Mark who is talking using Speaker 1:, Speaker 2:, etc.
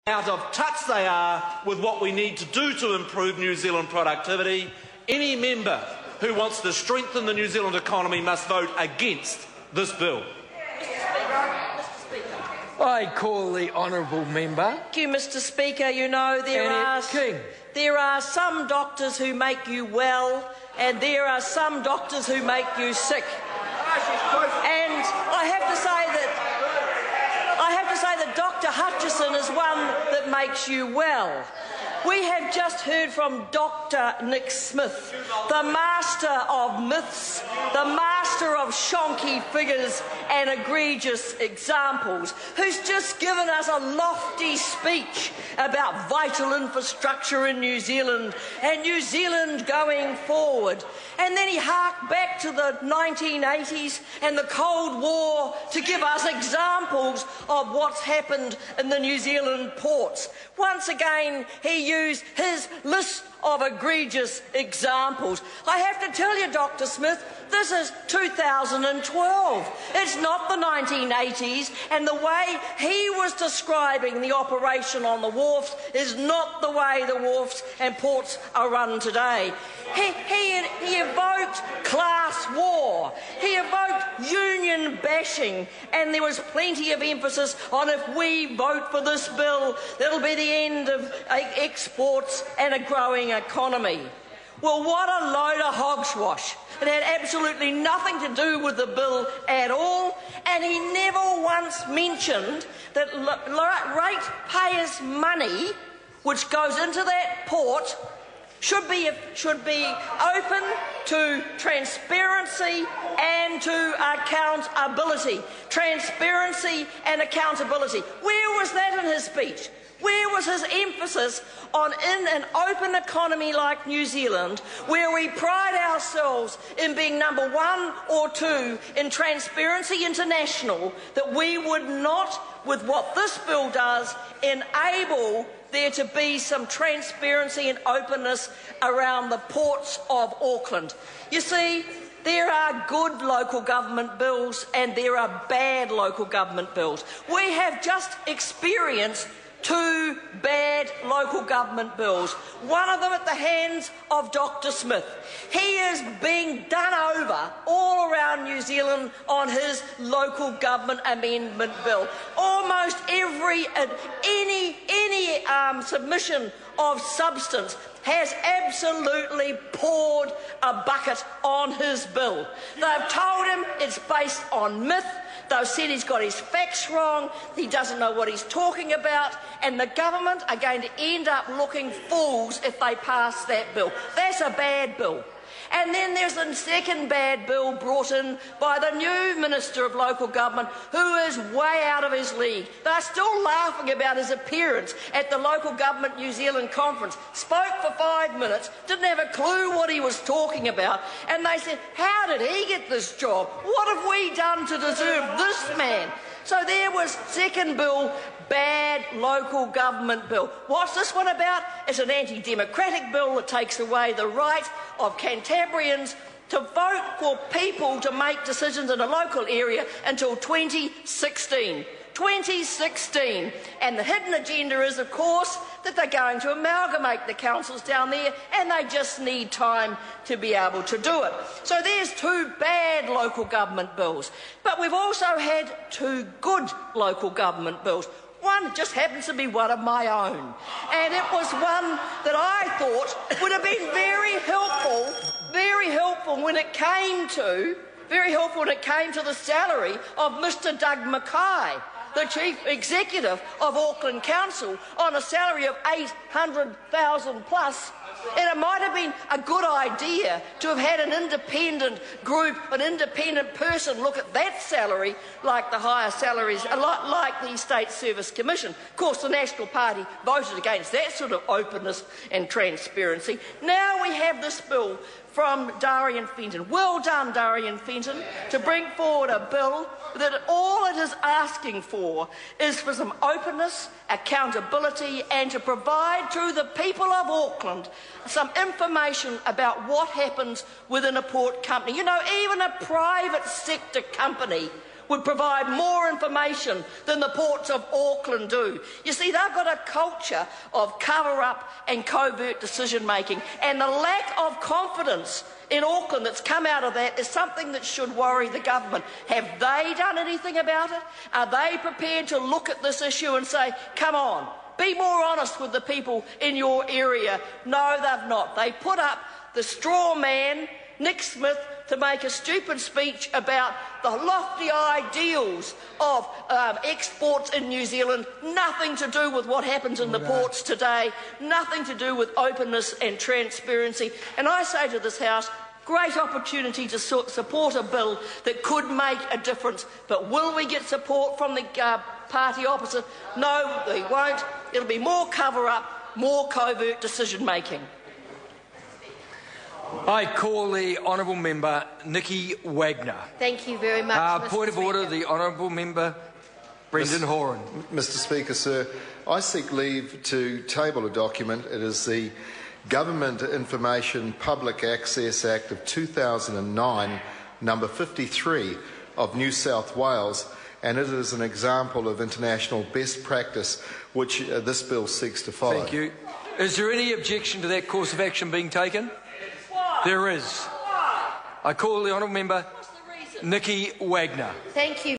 Speaker 1: out of touch they are with what we need to do to improve New Zealand productivity. Any member who wants to strengthen the New Zealand economy must vote against this bill.
Speaker 2: I call the honourable member.
Speaker 3: Thank you, Mr. Speaker. You know, there are some doctors who make you well, and there are some doctors who make you sick. And I have to say that Dr. Hutchison is one that makes you well. We have just heard from Dr. Nick Smith, the master of myths, the master of shonky figures and egregious examples, who's just given us a lofty speech about vital infrastructure in New Zealand and New Zealand going forward. And then he harked back to the 1980s and the Cold War to give us examples of what's happened in the New Zealand ports. Once again, he used his list of egregious examples. I have to tell you, Dr. Smith, this is 2012. It's not the 1980s, and the way he was describing the operation on the wharfs is not the way the wharfs and ports are run today. He evoked class war. He evoked union bashing, and there was plenty of emphasis on if we vote for this bill, that'll be the end of exports and a growing economy. Well, what a load of hogwash. It had absolutely nothing to do with the bill at all, and he never once mentioned that ratepayers' money, which goes into that port, should be open to transparency and to accountability. Transparency and accountability. Where was that in his speech? Where was his emphasis on in an open economy like New Zealand, where we pride ourselves in being number 1 or 2 in Transparency International, that we would not, with what this bill does, enable there to be some transparency and openness around the ports of Auckland? You see, there are good local government bills and there are bad local government bills. We have just experienced 2 bad local government bills, one of them at the hands of Dr. Smith. He is being done over all around New Zealand on his local government amendment bill. Almost any submission of substance has absolutely poured a bucket on his bill. They've told him it's based on myth. They've said he's got his facts wrong, he doesn't know what he's talking about, and the government are going to end up looking fools if they pass that bill. That's a bad bill. And then there's a second bad bill brought in by the new Minister of Local Government, who is way out of his league. They're still laughing about his appearance at the Local Government New Zealand conference. Spoke for 5 minutes, didn't have a clue what he was talking about, and they said, how did he get this job? What have we done to deserve this man? So there was second bill, bad local government bill. What's this one about? It's an anti-democratic bill that takes away the right of Cantabrians to vote for people to make decisions in a local area until 2016. 2016. And the hidden agenda is, of course, that they're going to amalgamate the councils down there, and they just need time to be able to do it. So there's 2 bad local government bills. But we've also had 2 good local government bills. One just happens to be one of my own, and it was one that I thought would have been very helpful when it came to the salary of Mr. Doug Mackay, the Chief Executive of Auckland Council, on a salary of $800,000 plus. And it might have been a good idea to have had an independent group, an independent person look at that salary, like the higher salaries, like the State Service Commission. Of course, the National Party voted against that sort of openness and transparency. Now we have this bill from Darian Fenton. Well done, Darian Fenton, to bring forward a bill that all it is asking for is for some openness, accountability, and to provide to the people of Auckland some information about what happens within a port company. You know, even a private sector company would provide more information than the ports of Auckland do. You see, they've got a culture of cover-up and covert decision-making, and the lack of confidence in Auckland that's come out of that is something that should worry the government. Have they done anything about it? Are they prepared to look at this issue and say, come on, be more honest with the people in your area? No, they've not. They put up the straw man, Nick Smith, to make a stupid speech about the lofty ideals of exports in New Zealand, nothing to do with what happens in the ports today, nothing to do with openness and transparency. And I say to this House, great opportunity to support a bill that could make a difference, but will we get support from the party opposite? No, we won't. It'll be more cover-up, more covert decision-making.
Speaker 2: I call the honourable member Nikki Wagner.
Speaker 4: Thank you very much, Mr.
Speaker 2: Point of order,
Speaker 4: Speaker.
Speaker 2: the honourable member Brendan Horan.
Speaker 5: Mr. Speaker, sir, I seek leave to table a document. It is the Government Information Public Access Act of 2009, number 53 of New South Wales, and it is an example of international best practice which this bill seeks to follow.
Speaker 2: Thank you. Is there any objection to that course of action being taken? There is. I call the honourable member Nikki Wagner.
Speaker 4: Thank you.